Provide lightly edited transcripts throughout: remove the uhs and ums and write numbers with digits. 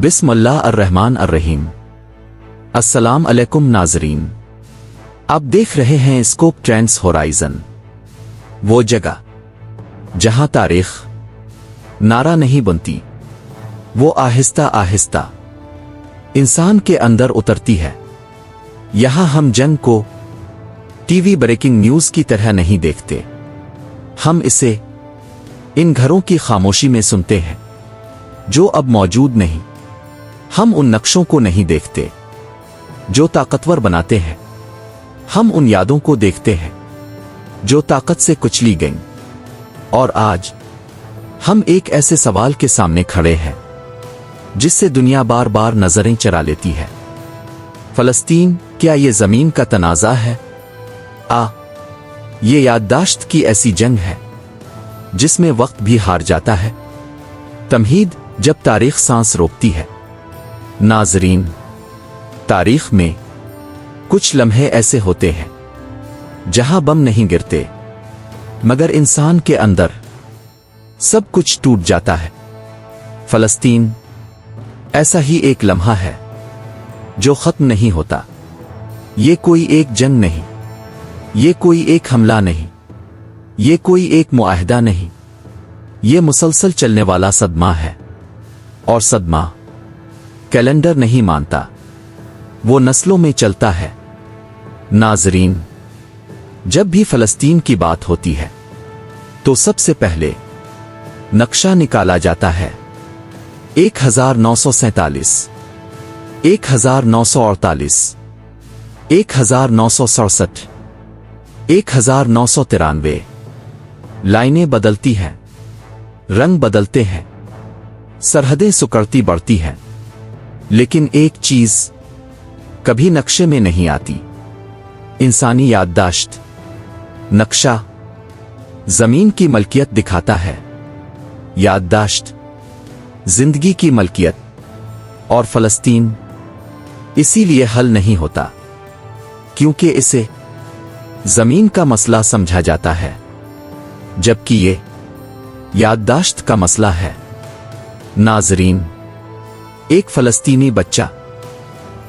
बिस्मिल्लाह अर्रहमान अर्रहीम। अस्सलाम अलैकुम नाजरीन, आप देख रहे हैं स्कोप ट्रेंड्स होराइजन, वो जगह जहां तारीख नारा नहीं बनती, वो आहिस्ता आहिस्ता इंसान के अंदर उतरती है। यहां हम जंग को टीवी ब्रेकिंग न्यूज की तरह नहीं देखते, हम इसे इन घरों की खामोशी में सुनते हैं जो अब मौजूद नहीं। हम उन नक्शों को नहीं देखते जो ताकतवर बनाते हैं, हम उन यादों को देखते हैं जो ताकत से कुचली गईं। और आज हम एक ऐसे सवाल के सामने खड़े हैं जिससे दुनिया बार बार नजरें चरा लेती है। फलस्तीन क्या ये जमीन का तनाज़ा है? ये याददाश्त की ऐसी जंग है जिसमें वक्त भी हार जाता है, तमहीद जब तारीख सांस रोकती है। नाजरीन, तारीख में कुछ लम्हे ऐसे होते हैं जहां बम नहीं गिरते मगर इंसान के अंदर सब कुछ टूट जाता है। फलस्तीन ऐसा ही एक लम्हा है जो खत्म नहीं होता। ये कोई एक जंग नहीं, ये कोई एक हमला नहीं, ये कोई एक मुआहदा नहीं, ये मुसलसल चलने वाला सदमा है। और सदमा कैलेंडर नहीं मानता, वो नस्लों में चलता है। नाजरीन, जब भी फलस्तीन की बात होती है तो सबसे पहले नक्शा निकाला जाता है। 1947, 1948, 1967, 1993। लाइनें बदलती हैं, रंग बदलते हैं, सरहदें सुकड़ती बढ़ती हैं, लेकिन एक चीज कभी नक्शे में नहीं आती, इंसानी याददाश्त। नक्शा जमीन की मलकियत दिखाता है, याददाश्त जिंदगी की मलकियत। और फलस्तीन इसीलिए हल नहीं होता क्योंकि इसे जमीन का मसला समझा जाता है, जबकि ये याददाश्त का मसला है। नाजरीन, एक फलस्तीनी बच्चा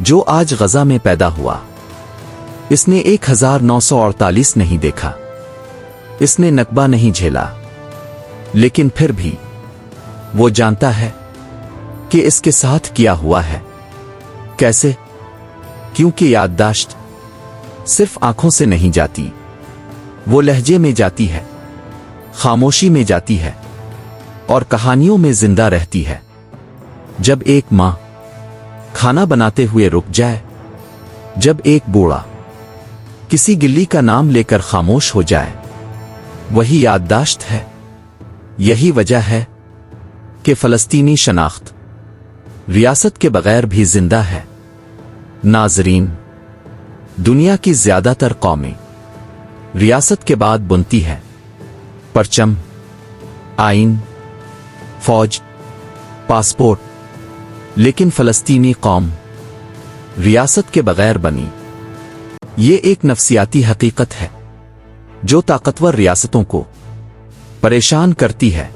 जो आज गजा में पैदा हुआ, इसने 1948 नहीं देखा, इसने नकबा नहीं झेला, लेकिन फिर भी वो जानता है कि इसके साथ क्या हुआ है। कैसे? क्योंकि याददाश्त सिर्फ आंखों से नहीं जाती, वो लहजे में जाती है, खामोशी में जाती है और कहानियों में जिंदा रहती है। जब एक माँ खाना बनाते हुए रुक जाए, जब एक बूढ़ा किसी गिल्ली का नाम लेकर खामोश हो जाए, वही याददाश्त है। यही वजह है कि फलस्तीनी शनाख्त रियासत के बगैर भी जिंदा है। नाजरीन, दुनिया की ज्यादातर कौमें रियासत के बाद बुनती है परचम, आइन, फौज, पासपोर्ट, लेकिन फलस्तीनी कौम रियासत के बगैर बनी। ये एक नफ्सियाती हकीकत है जो ताकतवर रियासतों को परेशान करती है,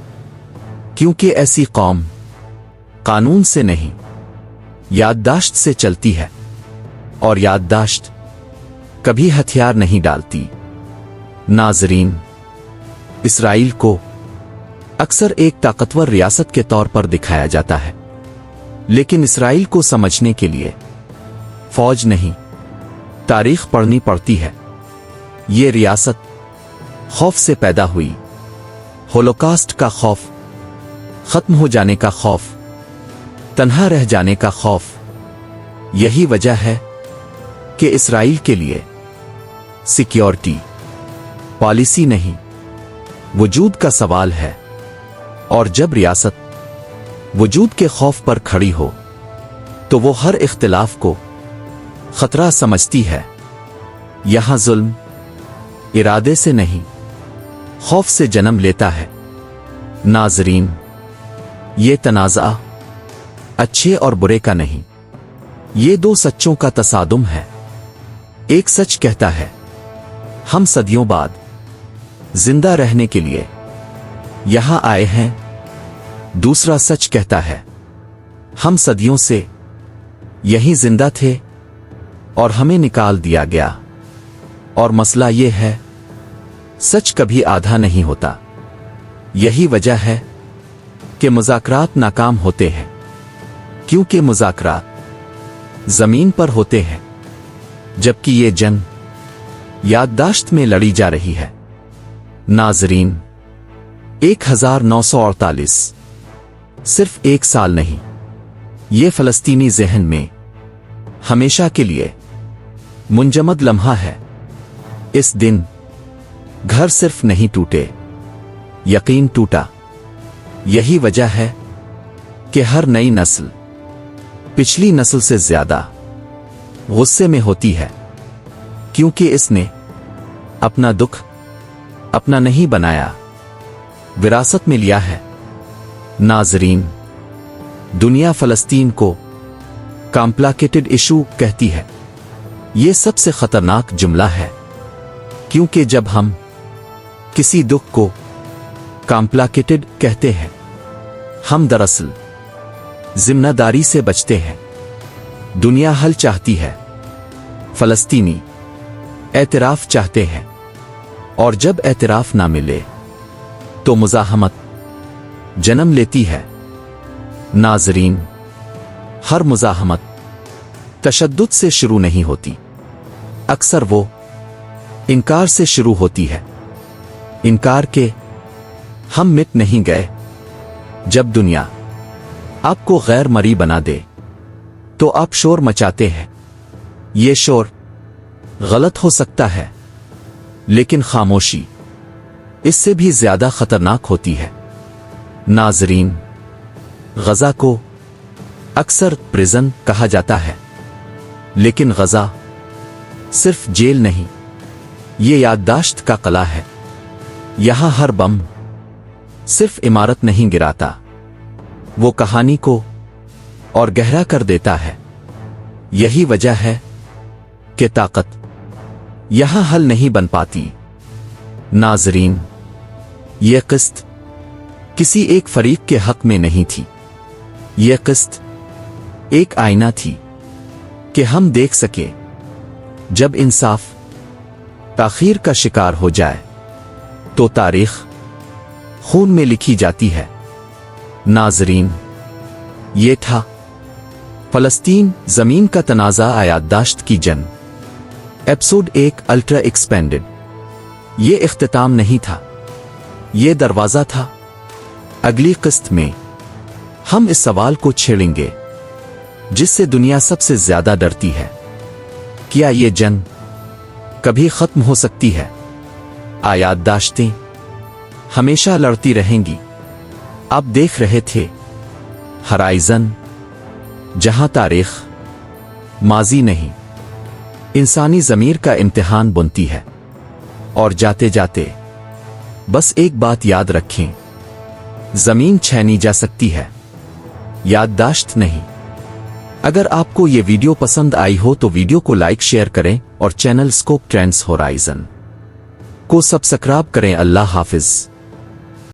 क्योंकि ऐसी कौम कानून से नहीं, याददाश्त से चलती है, और याददाश्त कभी हथियार नहीं डालती। नाजरीन, इसराइल को अक्सर एक ताकतवर रियासत के तौर पर दिखाया जाता है, लेकिन इसराइल को समझने के लिए फौज नहीं, तारीख पढ़नी पड़ती है। ये रियासत खौफ से पैदा हुई, होलोकॉस्ट का खौफ, खत्म हो जाने का खौफ, तन्हा रह जाने का खौफ। यही वजह है कि इसराइल के लिए सिक्योरिटी पॉलिसी नहीं, वजूद का सवाल है। और जब रियासत वजूद के खौफ पर खड़ी हो तो वो हर इख्तिलाफ को खतरा समझती है। यहां जुल्म इरादे से नहीं, खौफ से जन्म लेता है। नाजरीन, ये तनाज़ा अच्छे और बुरे का नहीं, ये दो सच्चों का तसादुम है। एक सच कहता है हम सदियों बाद जिंदा रहने के लिए यहां आए हैं, दूसरा सच कहता है हम सदियों से यहीं जिंदा थे और हमें निकाल दिया गया। और मसला ये है, सच कभी आधा नहीं होता। यही वजह है कि मुज़ाकरात नाकाम होते हैं, क्योंकि मुज़ाकरात जमीन पर होते हैं, जबकि ये जंग याददाश्त में लड़ी जा रही है। नाज़रीन, 1948 सिर्फ एक साल नहीं, ये फ़लस्तीनी ज़हन में हमेशा के लिए मुंजमद लम्हा है। इस दिन घर सिर्फ नहीं टूटे, यकीन टूटा। यही वजह है कि हर नई नस्ल पिछली नस्ल से ज्यादा गुस्से में होती है, क्योंकि इसने अपना दुख अपना नहीं बनाया, विरासत में लिया है। नाज़रीन, दुनिया फ़लस्तीन को कॉम्प्लिकेटेड इशू कहती है। यह सबसे खतरनाक जुमला है, क्योंकि जब हम किसी दुख को कॉम्प्लिकेटेड कहते हैं, हम दरअसल जिम्मेदारी से बचते हैं। दुनिया हल चाहती है, फ़लस्तीनी एतराफ़ चाहते हैं, और जब एतराफ़ ना मिले तो मुज़ाहमत जन्म लेती है। नाज़रीन, हर मुज़ाहमत तशद्दुद से शुरू नहीं होती, अक्सर वो इनकार से शुरू होती है। इनकार के हम मिट नहीं गए। जब दुनिया आपको गैर मरी बना दे तो आप शोर मचाते हैं। ये शोर गलत हो सकता है, लेकिन खामोशी इससे भी ज्यादा खतरनाक होती है। नाज़रीन, गजा को अक्सर प्रिजन कहा जाता है, लेकिन गजा सिर्फ जेल नहीं, ये याददाश्त का कला है। यहां हर बम सिर्फ इमारत नहीं गिराता, वो कहानी को और गहरा कर देता है। यही वजह है कि ताकत यहां हल नहीं बन पाती। नाज़रीन, यह किस्त किसी एक फरीक के हक में नहीं थी, यह किस्त एक आईना थी कि हम देख सके जब इंसाफ ताख़ीर का शिकार हो जाए तो तारीख खून में लिखी जाती है। नाज़रीन, ये था फ़लस्तीन ज़मीन का तनाज़ा याददाश्त की जंग, एपिसोड 1 अल्ट्रा एक्सपेंडेड। ये इख्तिताम नहीं था, ये दरवाज़ा था। अगली किस्त में हम इस सवाल को छेड़ेंगे जिससे दुनिया सबसे ज्यादा डरती है, क्या ये जंग कभी खत्म हो सकती है? याददाश्तें हमेशा लड़ती रहेंगी। आप देख रहे थे हराइजन, जहां तारीख माजी नहीं, इंसानी ज़मीर का इम्तिहान बुनती है। और जाते जाते बस एक बात याद रखें, ज़मीन छीनी जा सकती है, याददाश्त नहीं। अगर आपको ये वीडियो पसंद आई हो तो वीडियो को लाइक शेयर करें और चैनल स्कोप ट्रेंड्स होराइजन को सब्सक्राइब करें। अल्लाह हाफिज।